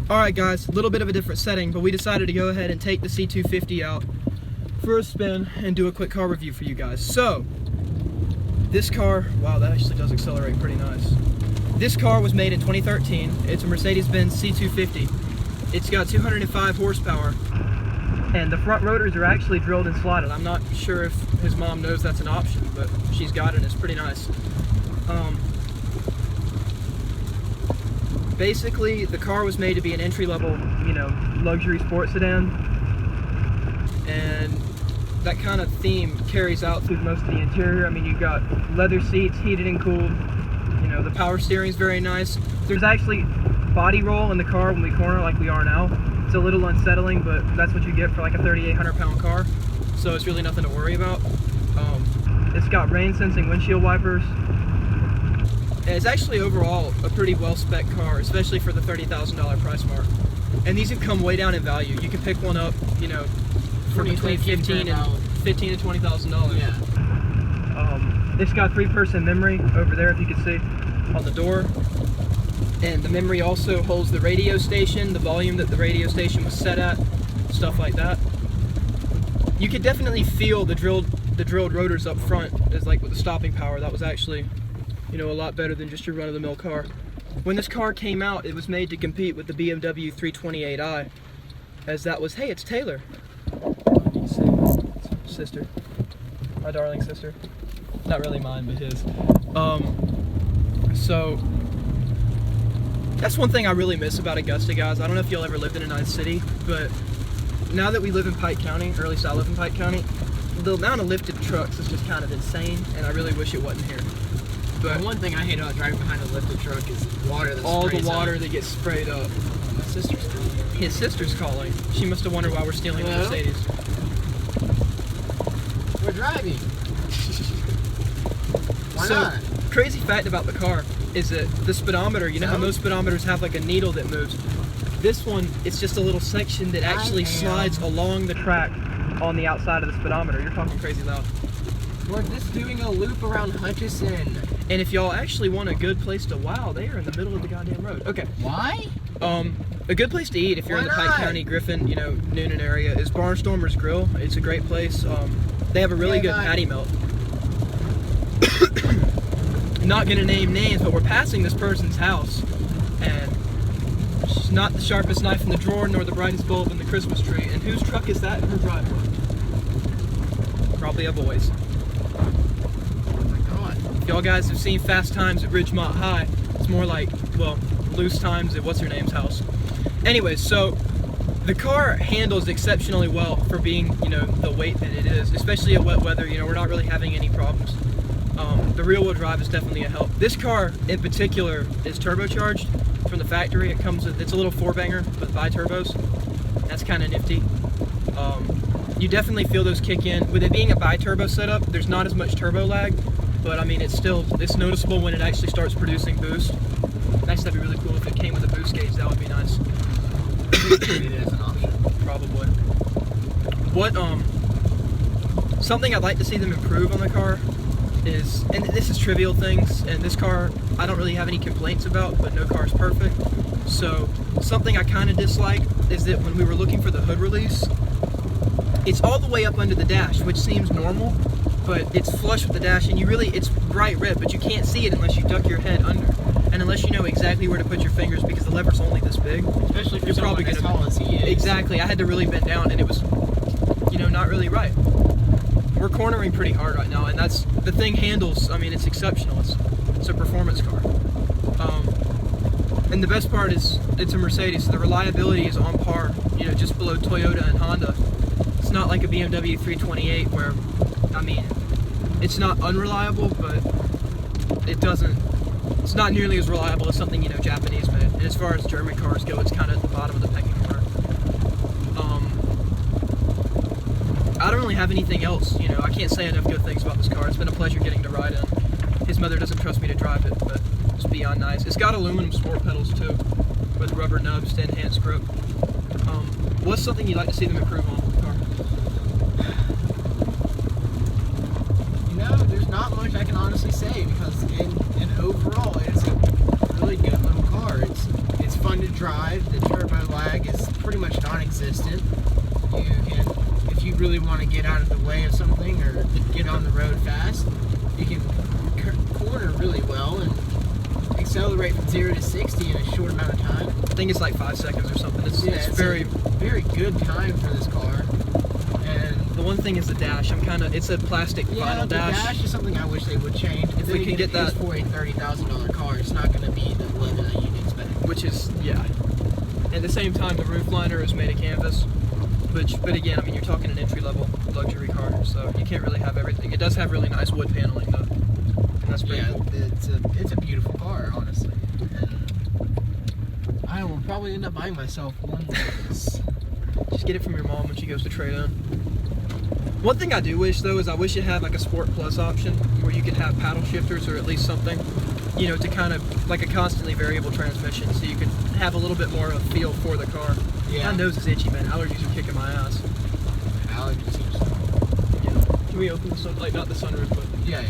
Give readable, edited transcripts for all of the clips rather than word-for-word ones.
Alright guys, a little bit of a different setting, but we decided to go ahead and take the C250 out for a spin and do a quick car review for you guys. So, this car, wow, that actually does accelerate pretty nice. This car was made in 2013. It's a Mercedes-Benz C250. It's got 205 horsepower, and the front rotors are actually drilled and slotted. I'm not sure if his mom knows that's an option, but she's got it and it's pretty nice. Basically, the car was made to be an entry-level, you know, luxury sports sedan, and that kind of theme carries out through most of the interior. I mean, you've got leather seats, heated and cooled. You know, the power steering is very nice. There's actually body roll in the car when we corner like we are now. It's a little unsettling, but that's what you get for like a 3,800-pound car, so it's really nothing to worry about. It's got rain-sensing windshield wipers. And it's actually overall a pretty well-spec car, especially for the $30,000 price mark. And these have come way down in value. You can pick one up, you know, for between $15,000 to $20,000. Yeah. It's got 3-person memory over there, if you can see, on the door. And the memory also holds the radio station, the volume that the radio station was set at, stuff like that. You could definitely feel the drilled rotors up front, as like with the stopping power. That was actually, you know, a lot better than just your run-of-the-mill car. When this car came out, it was made to compete with the BMW 328i, as that was, hey, it's Taylor. You see, it's sister, my darling sister. Not really mine, but his. So that's one thing I really miss about Augusta, guys. I don't know if y'all ever lived in a nice city, but now that we live in Pike County, or at least I live in Pike County, the amount of lifted trucks is just kind of insane, and I really wish it wasn't here. But one thing I hate about driving behind a lifted truck is water that all sprays the water up. that gets sprayed up. My sister's calling. His sister's calling. She must have wondered why we're stealing the Mercedes. We're driving. Why So, not? crazy fact about the car is that the speedometer, you know how most speedometers have like a needle that moves? This one, it's just a little section that actually slides along the track on the outside of the speedometer. You're talking crazy loud. We're just doing a loop around Hutchison. And if y'all actually want a good place to wow, they are in the middle of the goddamn road. Okay. Why? A good place to eat if you're in the Pike County, Griffin, you know, Noonan area is Barnstormer's Grill. It's a great place. They have a really good patty melt. Not gonna name names, but we're passing this person's house, and she's not the sharpest knife in the drawer, nor the brightest bulb in the Christmas tree. And whose truck is that in her driveway? Probably a boy's. Y'all guys have seen Fast Times at Ridgemont High. It's more like, well, Loose Times at what's-her-name's house. Anyways, so the car handles exceptionally well for being, you know, the weight that it is, especially at wet weather. You know, we're not really having any problems. The rear-wheel drive is definitely a help. This car in particular is turbocharged from the factory. It comes with, it's a little 4-banger with bi-turbos. That's kind of nifty. You definitely feel those kick in. With it being a bi-turbo setup, there's not as much turbo lag. But I mean, it's noticeable when it actually starts producing boost. Nice, that'd be really cool if it came with a boost gauge. That would be nice. It is an option. Probably. What something I'd like to see them improve on the car is, and this is trivial things, and this car I don't really have any complaints about, but no car is perfect. So something I kind of dislike is that when we were looking for the hood release, it's all the way up under the dash, which seems normal. But it's flush with the dash, and it's bright red, but you can't see it unless you duck your head under, and unless you know exactly where to put your fingers, because the lever's only this big. Especially if you're probably as tall as he is. Exactly, I had to really bend down, and it was, you know, not really right. We're cornering pretty hard right now, and that's, the thing handles, I mean, it's exceptional. It's a performance car. And the best part is, it's a Mercedes, so the reliability is on par, you know, just below Toyota and Honda. It's not like a BMW 328 where, I mean, it's not unreliable, but it's not nearly as reliable as something, you know, Japanese made. And as far as German cars go, it's kind of at the bottom of the pecking order. I don't really have anything else, you know, I can't say enough good things about this car. It's been a pleasure getting to ride in. His mother doesn't trust me to drive it, but it's beyond nice. It's got aluminum sport pedals too, with rubber nubs to enhance grip. What's something you'd like to see them improve on with the car? You know, there's not much I can honestly say, because in overall, it's a really good little car. It's fun to drive. The turbo lag is pretty much non-existent. You can, if you really want to get out of the way of something or get on the road fast, you can corner really well and accelerate from 0 to 60 in a short amount of time. I think it's like 5 seconds or something. It's very very good time for this car. And the one thing is the dash. It's a plastic vinyl the dash is something I wish they would change. If we could get that for a $30,000 car, it's not going to be the leather that you'd expect. Which is, yeah. At the same time, the roof liner is made of canvas. But again, I mean, you're talking an entry-level luxury car, so you can't really have everything. It does have really nice wood paneling, though. And that's pretty cool. It's a beautiful car, honestly. And I will probably end up buying myself one of these. Just get it from your mom when she goes to trade in. One thing I do wish, though, is I wish it had like a Sport Plus option where you could have paddle shifters or at least something, you know, to kind of like a constantly variable transmission, so you could have a little bit more of a feel for the car. Yeah. My nose is itchy, man. Allergies are kicking my ass. Allergies. Yeah. Can we open the sun? Like, not the sunroof, but Yeah.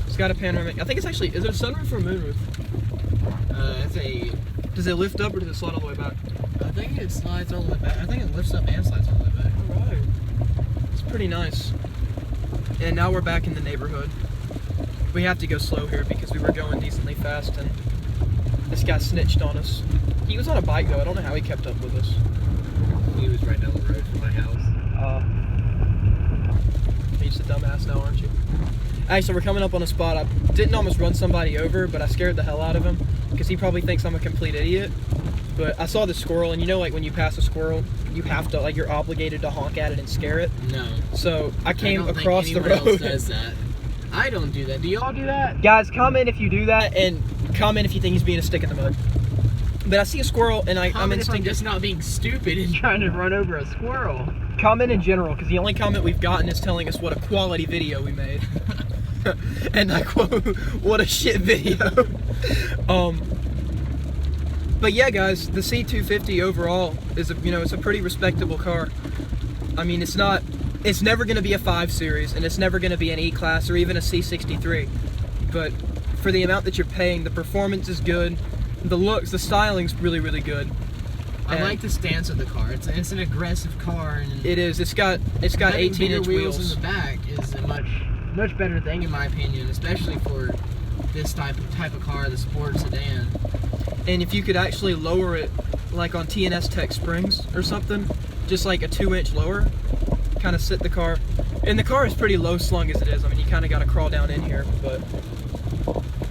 it's got a panoramic. I think it's actually, is it a sunroof or a moonroof? It's a. Does it lift up or does it slide all the way back? I think it slides all the way back. I think it lifts up and slides all the way back. Alright. It's pretty nice. And now we're back in the neighborhood. We have to go slow here because we were going decently fast and this guy snitched on us. He was on a bike though. I don't know how he kept up with us. He was right down the road from my house. You're just a dumbass now, aren't you? Alright, so we're coming up on a spot. I didn't almost run somebody over, but I scared the hell out of him because he probably thinks I'm a complete idiot. But I saw the squirrel, and you know, like when you pass a squirrel, you have to, like, you're obligated to honk at it and scare it. No. So I came don't across think the road. anyone else does that. I don't do that. Do y'all do that? Guys, comment if you do that, and comment if you think he's being a stick in the mud. But I see a squirrel, and I'm I'm just not being stupid and trying to run over a squirrel. Comment in general, because the only comment we've gotten is telling us what a quality video we made. And I quote, what a shit video. But yeah, guys, the C250 overall is it's a pretty respectable car. I mean, it's never going to be a 5 Series, and it's never going to be an E-Class or even a C63. But for the amount that you're paying, the performance is good. The looks, the styling's really, really good. I like the stance of the car. It's an aggressive car, and it is. It's got 18-inch wheels wheels in the back is a much better thing in my opinion, especially for this type of car, the sport sedan. And if you could actually lower it, like on TNS Tech springs or something, just like a 2-inch lower, kind of sit the car. And the car is pretty low slung as it is. I mean, you kind of got to crawl down in here, but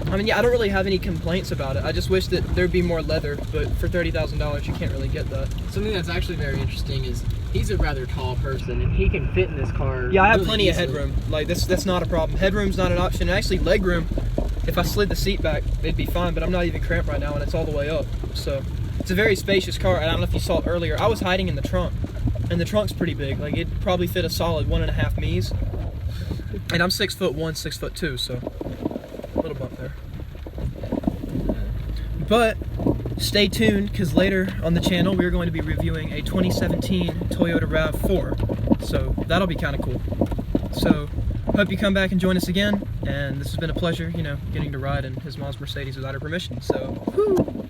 I mean, yeah, I don't really have any complaints about it. I just wish that there'd be more leather, but for $30,000, you can't really get that. Something that's actually very interesting is he's a rather tall person, and he can fit in this car. Yeah, I have really plenty easily. of headroom. Like, that's not a problem. Headroom's not an option. And actually, legroom, if I slid the seat back, it'd be fine, but I'm not even cramped right now, and it's all the way up. So, it's a very spacious car. I don't know if you saw it earlier. I was hiding in the trunk, and the trunk's pretty big. Like, it'd probably fit a solid 1.5 me's. And I'm 6'1", 6'2", so a little bump there. But stay tuned, because later on the channel we're going to be reviewing a 2017 Toyota RAV4. So that'll be kind of cool. So hope you come back and join us again. And this has been a pleasure, getting to ride in his mom's Mercedes without her permission. So, woo!